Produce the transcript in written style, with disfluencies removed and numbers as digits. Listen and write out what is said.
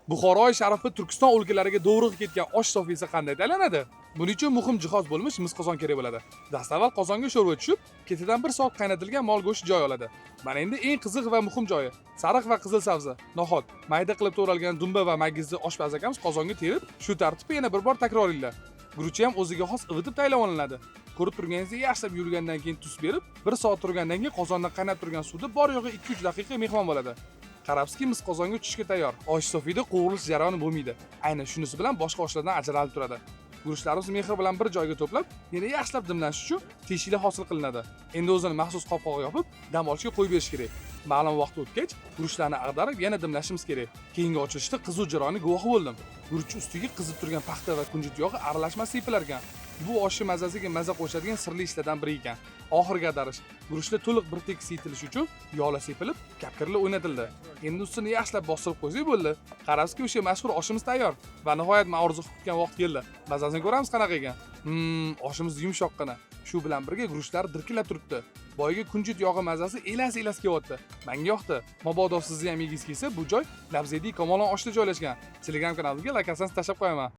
Buxoro sharafi Turkiston o'lkalariga do'rig ketgan osh sofiyasi qanday tayyorlanadi? Buning uchun muhim jihoz bo'lmish mis qozon kerak bo'ladi. Dastavval qozonga sho'rva tushib, ketidan 1 soat qaynatilgan mol go'shti joy oladi. Mana endi eng qiziq va muhim joyi. Sariq va qizil sabzi, noxat, mayda qilib to'ralgan dumba va magizni oshpaz akamiz qozonga terib, shu tartibda yana bir bor takrorlaydilar. Guruchi ham o'ziga xos ivitib tayyorlanadi. Ko'rib turganingizdek, yaxshilab yurgandan keyin tuz berib, 1 soat turgandan keyin qozonda qaynab turgan suvda bor yo'g'i 2-3 daqiqa mehmon bo'ladi. Qarabsizki, mis qozonga tushishga tayyor. Osh sofiyda qo'g'irilish jarayoni bo'lmaydi. Aynan shunisi bilan boshqa oshlardan ajralib turadi. Guruchlarimiz mehr bilan bir joyga to'plab, yana yaxshilab dimlanish uchun teshiklar hosil qilinadi. Endi o'zini maxsus qopqog'iga yopib, dam olishga qo'yib berish kerak. Ma'lum vaqt o'tgach, guruchlarni ag'darib, yana dimlashimiz kerak. Keyingi ochilishda qizuv jarayoni guvohi bo'ldim. Guruch ustiga qizib turgan paxta va kunjut yog'i aralashmasi sepilar ekan. Bu oshning mazasiga maza qo'shadigan sirli ishlardan biri ekan. Oxirgi adarish. Guruchda to'liq bir tekis yetilish uchun yog'lar sepilib, kapkirlar o'ynatildi. Endi ustini yaxshilab bostirib qo'ysak bo'ldi. Qarabsizki, o'sha mashhur oshimiz tayyor. Va nihoyat men orzu qilib kutgan vaqt keldi. Mazasini ko'ramiz qanaqa ekan. Oshimiz yumshoqqina. Shu bilan birga guruchlar dirkilab turibdi. Boyiga kunjut yog'i mazasi elas-elas kelyapti. Menga yoqdi. Mabodo sizni ham yegingiz kelsa, bu joy Labzediy Komolon oshda joylashgan. Telegram kanalimga like tashlab qo'yaman.